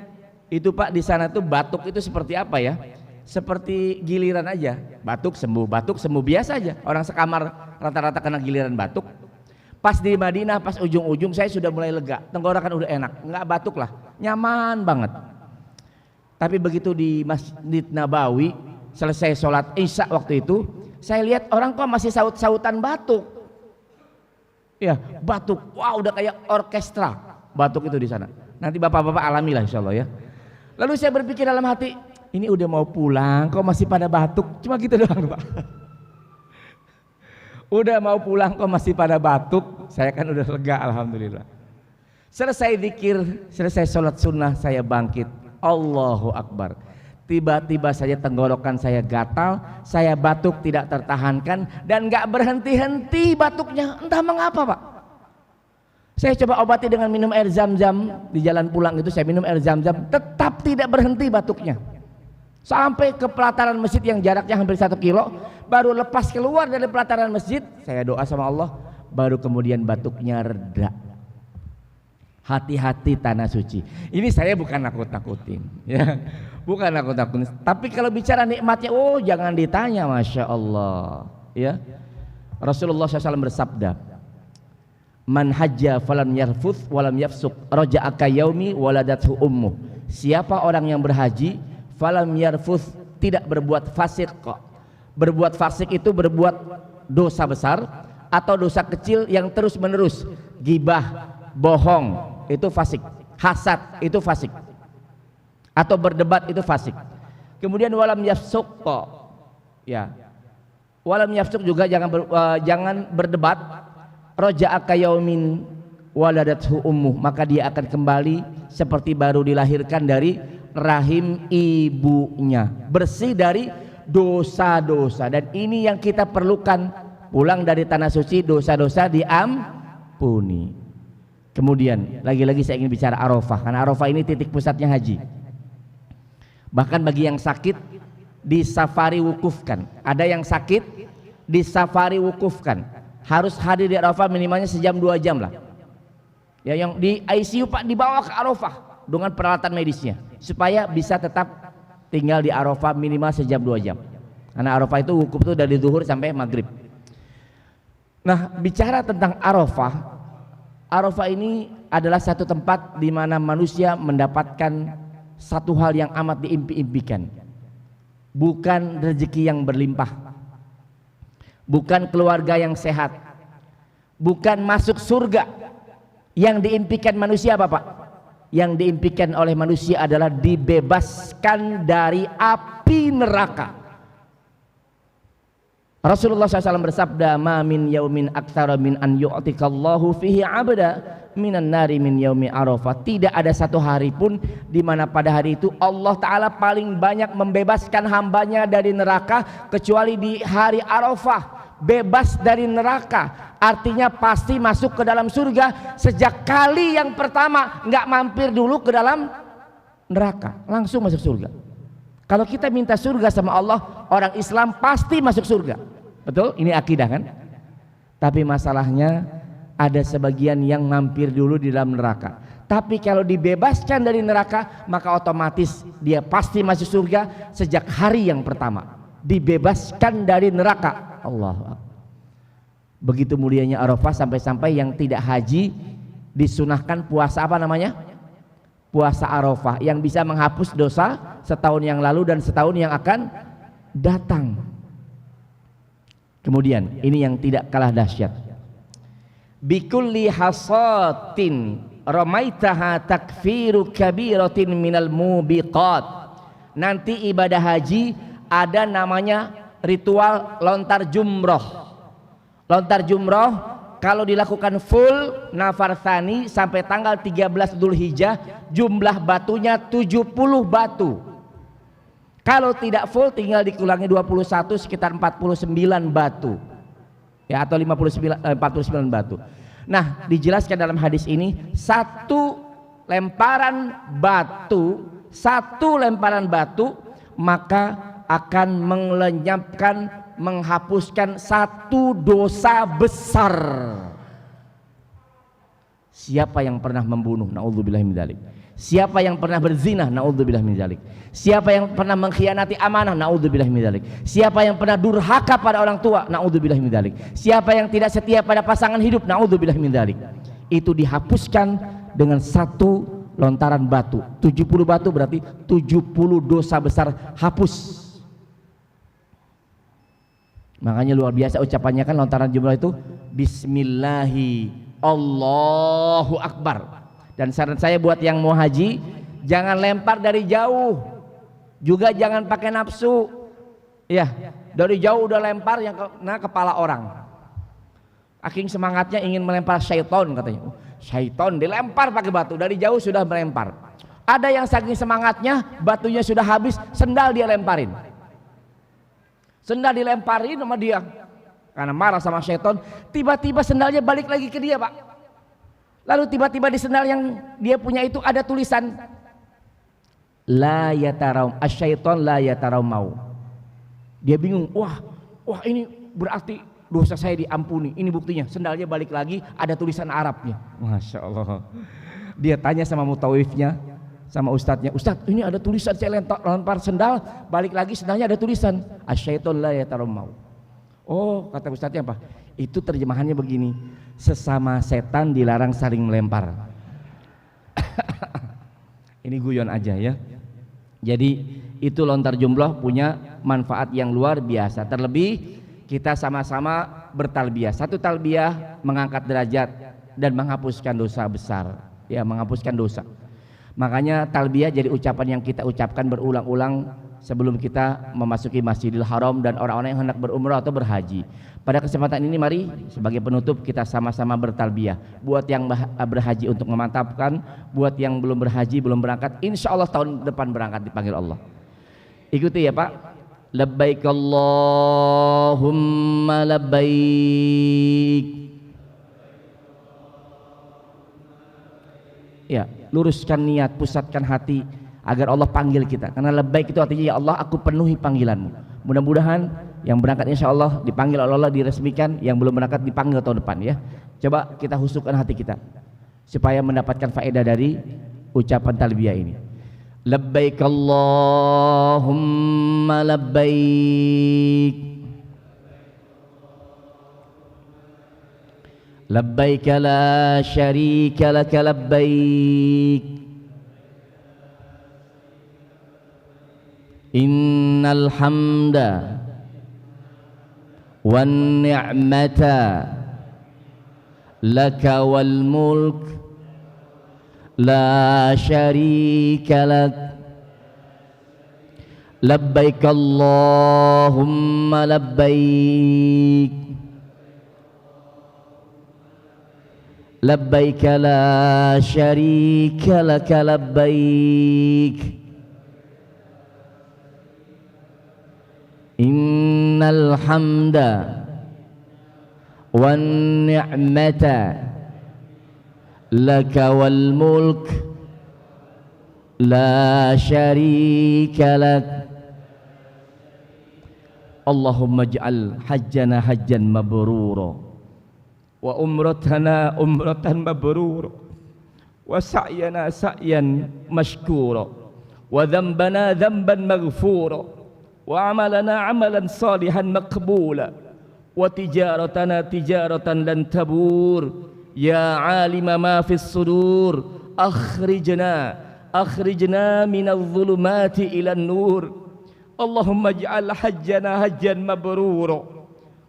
itu Pak, di sana tuh batuk itu seperti apa ya? Seperti giliran aja, batuk sembuh biasa aja. Orang sekamar rata-rata kena giliran batuk. Pas di Madinah, pas ujung-ujung saya sudah mulai lega, tenggorokan udah enak, nggak batuk lah, nyaman banget. Tapi begitu di Masjid Nabawi selesai sholat Isya waktu itu, saya lihat orang kok masih saut-sautan batuk. Ya batuk, wah udah kayak orkestra batuk itu di sana. Nanti bapak-bapak alami lah insya Allah ya. Lalu saya berpikir dalam hati, ini udah mau pulang kok masih pada batuk, cuma gitu doang Pak. Udah mau pulang kok masih pada batuk, saya kan udah lega alhamdulillah. Selesai zikir, selesai sholat sunnah saya bangkit, Allahu Akbar. Tiba-tiba saja tenggorokan saya gatal, saya batuk tidak tertahankan dan gak berhenti-henti batuknya, entah mengapa Pak. Saya coba obati dengan minum air zam-zam, di jalan pulang itu saya minum air zam-zam, tetap tidak berhenti batuknya. Sampai ke pelataran masjid yang jaraknya hampir 1 kilo, baru lepas keluar dari pelataran masjid, saya doa sama Allah, baru kemudian batuknya reda. Hati-hati tanah suci. Ini saya bukan nakut-nakutin, ya, bukan nakut-nakutin. Tapi kalau bicara nikmatnya, oh jangan ditanya, masya Allah. Ya, Rasulullah SAW bersabda, man hajja falam yarfuth walam yafsuk raja'aka yaumi waladathu ummuh. Siapa orang yang berhaji falam yarfuth, tidak berbuat fasik kok. Berbuat fasik itu berbuat dosa besar atau dosa kecil yang terus menerus. Gibah, bohong itu fasik, hasad itu fasik, atau berdebat itu fasik. Kemudian walam yafsuk kok, ya, walam yafsuk juga jangan berdebat. Raja'aka yaumin waladathu ummuh, maka dia akan kembali seperti baru dilahirkan dari rahim ibunya, bersih dari dosa-dosa. Dan ini yang kita perlukan, pulang dari tanah suci dosa-dosa diampuni. Kemudian lagi-lagi saya ingin bicara Arafah, karena Arafah ini titik pusatnya haji. Bahkan bagi yang sakit di safari wukufkan, ada yang sakit di safari wukufkan, harus hadir di Arafah minimalnya sejam 2 jam lah. Ya, yang di ICU Pak dibawa ke Arafah dengan peralatan medisnya supaya bisa tetap tinggal di Arafah minimal sejam 2 jam. Karena Arafah itu wukuf itu dari zuhur sampai maghrib. Nah, bicara tentang Arafah, Arafah ini adalah satu tempat di mana manusia mendapatkan satu hal yang amat diimpi-impikan. Bukan rezeki yang berlimpah, bukan keluarga yang sehat, bukan masuk surga. Yang diimpikan manusia apa Pak? Yang diimpikan oleh manusia adalah dibebaskan dari api neraka. Rasulullah SAW bersabda, ma min yaumin aktsara min an yu'tikallahu fihi 'abda minan nari min yaumi Arafah. Tidak ada satu hari pun di mana pada hari itu Allah Ta'ala paling banyak membebaskan hambanya dari neraka kecuali di hari Arafah. bebas dari neraka, artinya pasti masuk ke dalam surga sejak kali yang pertama, nggak mampir dulu ke dalam neraka, langsung masuk surga. Kalau kita minta surga sama Allah, orang Islam pasti masuk surga, betul? Ini akidah kan? Tapi masalahnya ada sebagian yang mampir dulu di dalam neraka. Tapi kalau dibebaskan dari neraka, maka otomatis dia pasti masuk surga sejak hari yang pertama dibebaskan dari neraka. Allah. Begitu mulianya Arafah, sampai-sampai yang tidak haji disunahkan puasa apa namanya? Puasa Arafah yang bisa menghapus dosa setahun yang lalu dan setahun yang akan datang. Kemudian ini yang tidak kalah dahsyat. Bikulli hasatin ramaitaha takfiru kabiratin minal mubiqat. Nanti ibadah haji ada namanya ritual lontar jumroh. Lontar jumroh kalau dilakukan full nafar tsani sampai tanggal 13 Dzulhijjah, jumlah batunya 70 batu. Kalau tidak full tinggal dikurangi 21, sekitar 49 batu. Ya, atau 49 batu. Nah, dijelaskan dalam hadis ini, satu lemparan batu maka akan melenyapkan, menghapuskan satu dosa besar. Siapa yang pernah membunuh? Na'udzubillah min dzalik. Siapa yang pernah berzina? Na'udzubillah min dzalik. Siapa yang pernah mengkhianati amanah? Na'udzubillah min dzalik. Siapa yang pernah durhaka pada orang tua? Na'udzubillah min dzalik. Siapa yang tidak setia pada pasangan hidup? Na'udzubillah min dzalik. Itu dihapuskan dengan satu lontaran batu. 70 batu berarti 70 dosa besar hapus. Makanya luar biasa ucapannya kan lontaran jumlah itu Bismillahi Allahu Akbar. Dan saran saya buat yang mau haji, jangan lempar dari jauh, juga jangan pakai nafsu. Ya, dari jauh udah lempar yang kena kepala orang. Aking semangatnya ingin melempar syaiton katanya. Syaiton dilempar pakai batu, dari jauh sudah melempar. Ada yang saking semangatnya batunya sudah habis, sendal dia lemparin. Sendal dilemparin sama dia karena marah sama syaiton. Tiba-tiba sendalnya balik lagi ke dia, Pak. Lalu tiba-tiba di sendal yang dia punya itu ada tulisan la yataraum, asyaiton la yataraum mau. Dia bingung, wah ini berarti dosa saya diampuni. Ini buktinya, sendalnya balik lagi ada tulisan Arabnya. Masya Allah. Dia tanya sama mutawifnya, sama ustadznya, Ustadz ini ada tulisan, saya lempar sendal, balik lagi sendalnya ada tulisan asyaiton la yataraum mau. Oh, kata ustadznya apa? Itu terjemahannya begini, sesama setan dilarang saling melempar. Ini guyon aja ya. Jadi itu lontar jumlah punya manfaat yang luar biasa. Terlebih kita sama-sama bertalbiyah. Satu talbiyah mengangkat derajat dan menghapuskan dosa besar. Ya, menghapuskan dosa. Makanya talbiyah jadi ucapan yang kita ucapkan berulang-ulang sebelum kita memasuki Masjidil Haram dan orang-orang yang hendak berumrah atau berhaji. Pada kesempatan ini mari sebagai penutup kita sama-sama bertalbiyah. Buat yang berhaji untuk memantapkan, buat yang belum berhaji belum berangkat, insya Allah tahun depan berangkat dipanggil Allah. Ikuti ya Pak. Labbaik Allahumma labbaik. Ya, luruskan niat, pusatkan hati agar Allah panggil kita. Karena labbaik itu artinya ya Allah aku penuhi panggilanmu. Mudah-mudahan yang berangkat insya Allah dipanggil oleh Allah, diresmikan. Yang belum berangkat dipanggil tahun depan ya. Coba kita husukkan hati kita supaya mendapatkan faedah dari ucapan talbiyah ini. Labbaik Allahumma labbaik. Labbaik la syarika laka labbaik. Innal hamda wan ni'mata laka wal mulk la syarika lak. Labbaik Allahumma labbaik. Labbaik la syarika laka labbaik. Innal hamda wan ni'mata laka wal mulk la syarika lak. Allahumma ij'al hajjana hajjan mabrura wa umratana umratan mabrura wa sa'yana sa'yan mashkura wa dhanbana dhanban maghfura wa amalana amalan salihan maqbula wa tijaratana tijaratan lan tabur. Ya alima ma fis sudur akhrijna minadh dhulumati ilan nur. Allahumma ij'al hajjana hajjan mabrura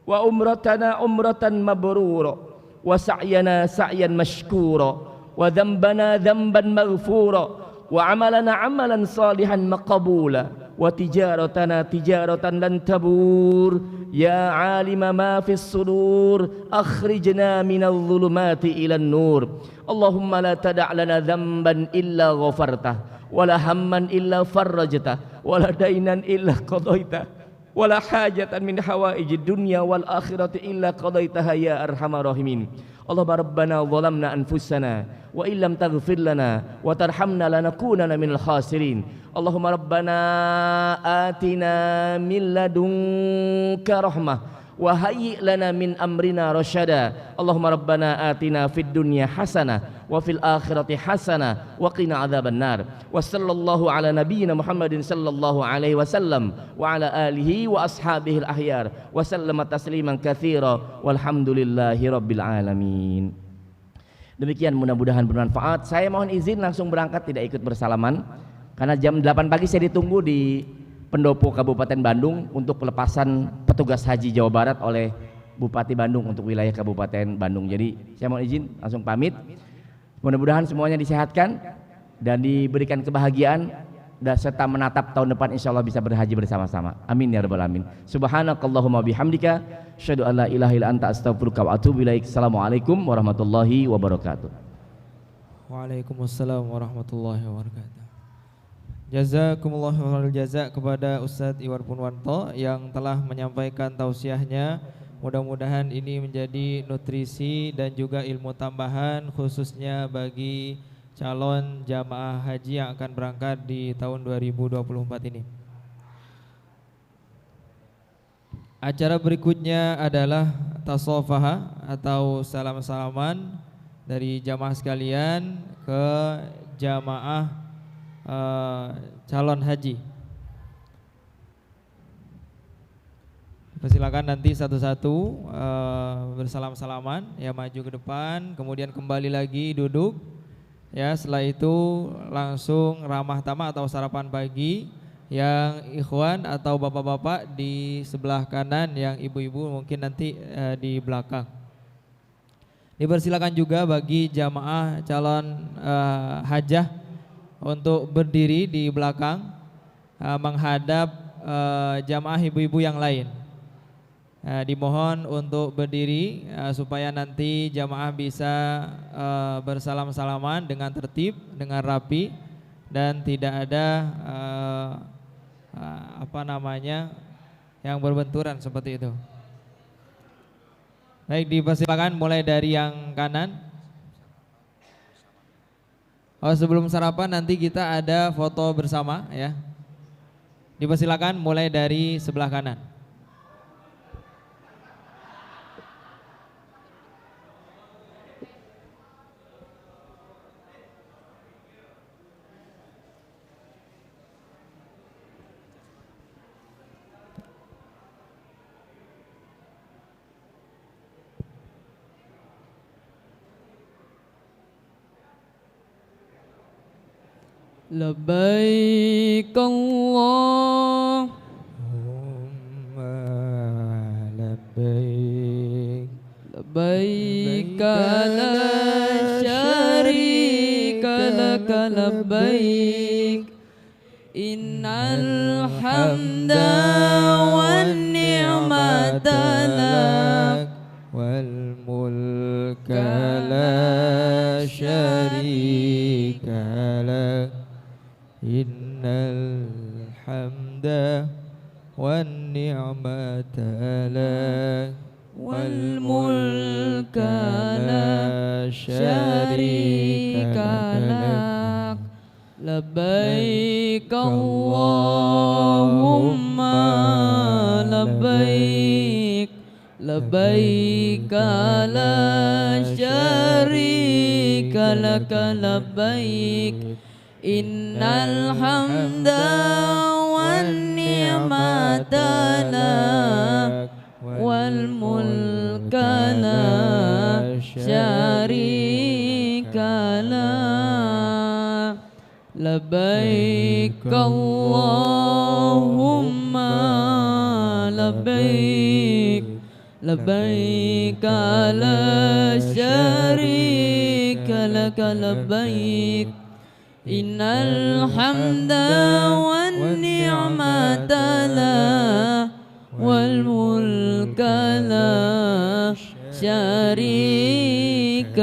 wa umratana umratan mabrura wa sa'yana sa'yan mashkura wa dhanbana dhanban maghfura wa amalana amalan salihan maqbula wa tijaratana tijaratan lan tabur. Ya alima ma fis sudur akhrijna minadh dhulumati ilan nur. Allahumma la tada' lana dhanban illa ghafartah wala hamman illa farrajtah wala dainan illa qadaitah wala hajatan min hawaijid dunya wal akhirati illa qadaitaha ya arhamar rahimin. Allahumma rabbana zalamna anfusana wa illam taghfir lana wa tarhamna lanakunanna minal khasirin. Allahumma rabbana atina min ladunka rahmah wa hayyi' lana min amrina rasyada. Allahumma rabbana atina fid dunya hasanah wa fil akhirati hasanah wa qina adzabannar. Wa sallallahu ala nabiyyina Muhammadin sallallahu alaihi wasallam wa ala alihi wa ashabihi al-ahyar wa sallama tasliman katsira walhamdulillahi rabbil alamin. Demikian, mudah-mudahan bermanfaat. Saya mohon izin langsung berangkat, tidak ikut bersalaman karena jam 8 pagi saya ditunggu di Pendopo Kabupaten Bandung untuk pelepasan petugas haji Jawa Barat oleh Bupati Bandung untuk wilayah Kabupaten Bandung. Jadi saya mohon izin langsung pamit. Mudah-mudahan semuanya disehatkan dan diberikan kebahagiaan dan serta menatap tahun depan insyaallah bisa berhaji bersama-sama. Amin ya rabbal alamin. Subhanakallahumma bihamdika asyhadu an la ilaha illa anta astaghfiruka wa atubu ilaik. Assalamualaikum warahmatullahi wabarakatuh. Waalaikumsalam warahmatullahi wabarakatuh. Jazakumullah khairal jaza kepada Ustadz Iwar Punwanto yang telah menyampaikan tausiahnya. Mudah-mudahan ini menjadi nutrisi dan juga ilmu tambahan khususnya bagi calon jamaah haji yang akan berangkat di tahun 2024 ini. Acara berikutnya adalah tasofaha atau salam-salaman dari jamaah sekalian ke jamaah calon haji. Persilakan nanti satu-satu bersalam-salaman, ya maju ke depan, kemudian kembali lagi duduk. Ya, setelah itu langsung ramah tamah atau sarapan pagi yang ikhwan atau bapak-bapak di sebelah kanan, yang ibu-ibu mungkin nanti di belakang. Dipersilakan juga bagi jamaah calon hajah untuk berdiri di belakang menghadap jamaah ibu-ibu yang lain. Dimohon untuk berdiri supaya nanti jamaah bisa bersalam-salaman dengan tertib, dengan rapi, dan tidak ada yang berbenturan seperti itu. Baik, dipersilakan mulai dari yang kanan. Sebelum sarapan nanti kita ada foto bersama ya. Dipersilakan mulai dari sebelah kanan. Labbaik Allahumma labbaik labbaik la syarika laka labbaik innal hamda wan ni'mata lak wal mulka la syarika lak innal hamda wan ni'mata lak والملك لا شريك لك لبيك اللهم لبيك لبيك لا شريك لك لبيك إن الحمد والنعمة لك والملك لا شريك لك لبيك اللهم لبيك لبيك لا شريك لك لبيك إن الحمد والنعمة لك والملك لا شريك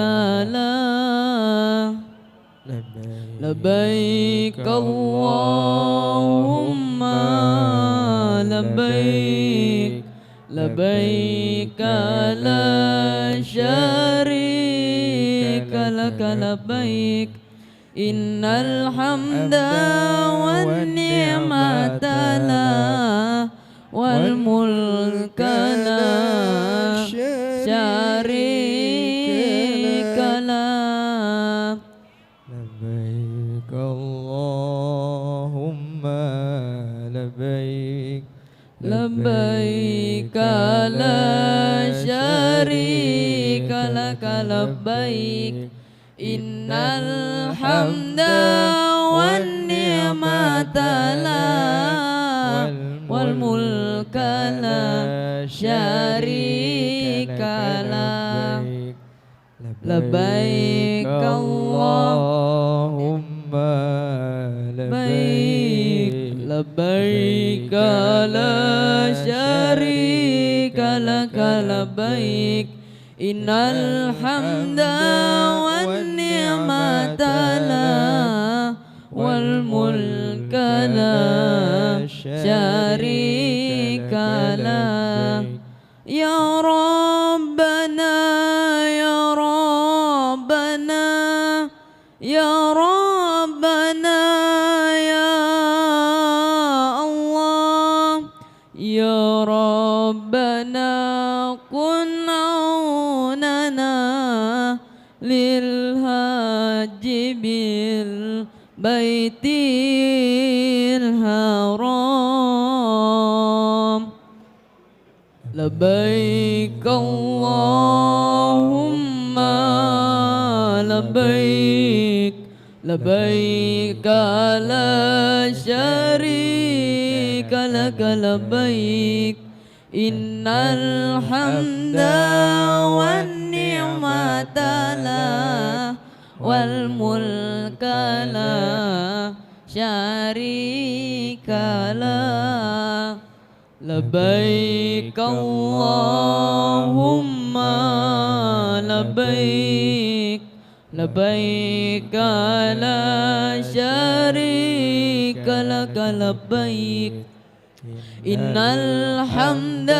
لك لبيك اللهم لبيك لبيك لا شريك لك لبيك إن الحمد والنعمة لك والملك لا شريك لك لبيك اللهم لبيك لبيك لا شريك لك لبيك إن الحمد والنعمة لك والملك لا شريك لك لبيك اللهم لبيك لبيك لا شريك لك لبيك إن الحمد والنعمة لك والملك لا شريك لك يا ربنا يا ربنا يا ربنا يا الله يا ربنا كن عوننا للهج بالبيت الحرام لبيك اللهم لبيك لبيك لا شريك لك لبيك إن الحمد والنعمة لك والملك لا شريك لك لبيك اللهم لبيك لبيك لا شريك لك لبيك إن الحمد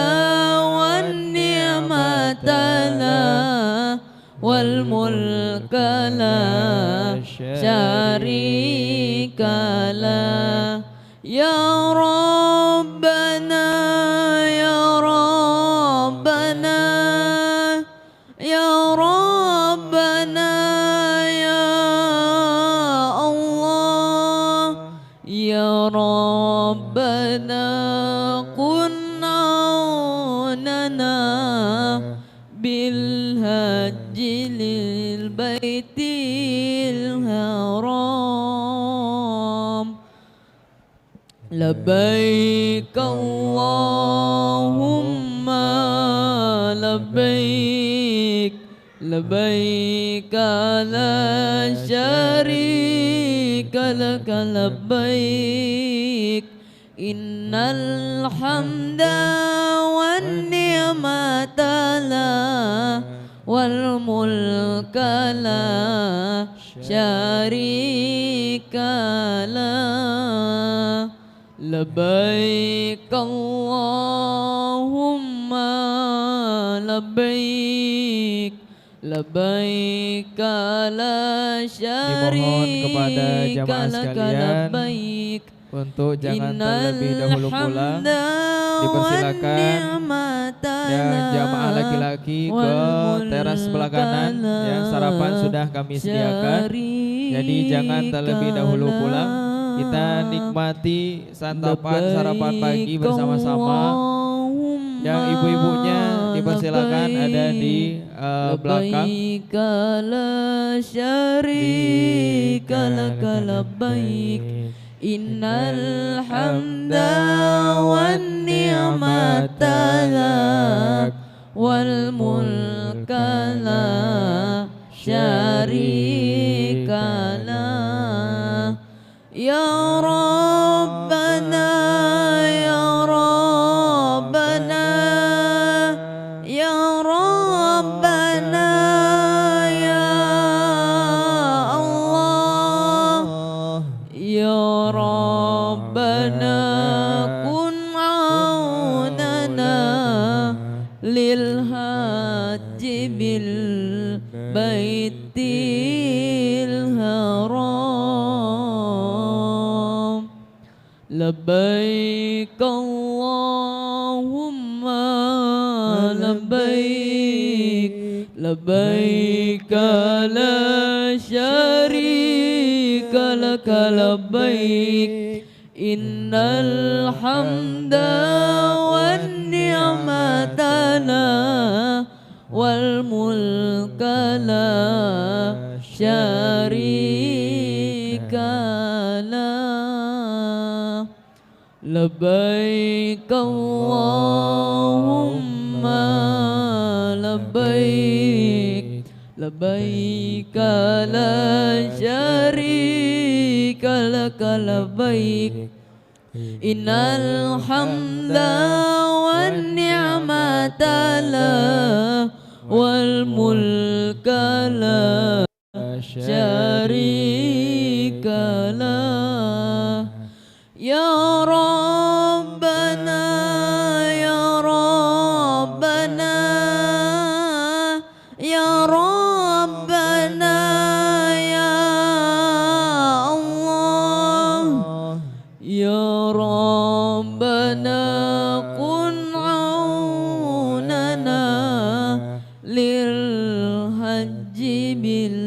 والنعمة لك والملك لا شريك لك يا ربنا يا ربنا يا ربنا يا الله يا ربنا كن عوننا بالهج للبيت الحرام لبيك اللهم لبيك لبيك لا شريك لك لبيك إن الحمد والنعمة لك والملك لا شريك لك لبيك اللهم labbaik labbaik la Dimohon kepada syarika jamaah laka sekalian labbaik untuk jangan terlebih dahulu pulang. Dipersilakan yang jamaah laki-laki ke teras sebelah kanan, yang sarapan sudah kami sediakan. Jadi jangan terlebih dahulu pulang. Kita nikmati sarapan pagi bersama-sama. Yang ibu-ibunya dipersilakan ada di belakang. labbaik la syarika laka labbaik innal hamda wan ni'mata lak wal mulka la syarika lak ya rabbana ya rabbana ya rabbana ya Allah ya rabbana kun aunana lil haji bil baitil haram labbaik Allahumma labbaik labbaik la syarika laka labbaik innal hamda wan ni'mata lak wal mulka la syarika lak labbaik Allahumma labbaik labbaik la syarika laka labbaik innal hamda wan ni'mata lak wal mulka la syarika lak ya rabbana ya rabbana ya rabbana ya Allah ya rabbana kun aunana lil haji bil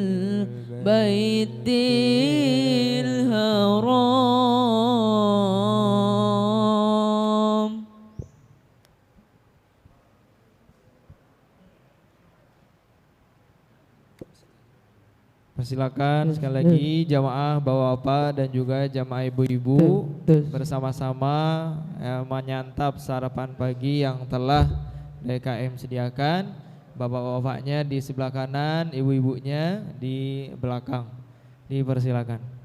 baitil haram. Persilakan sekali lagi jamaah bapak-bapak dan juga jamaah ibu-ibu bersama-sama menyantap sarapan pagi yang telah DKM sediakan. Bapak-bapaknya di sebelah kanan, ibu-ibunya di belakang. Dipersilakan.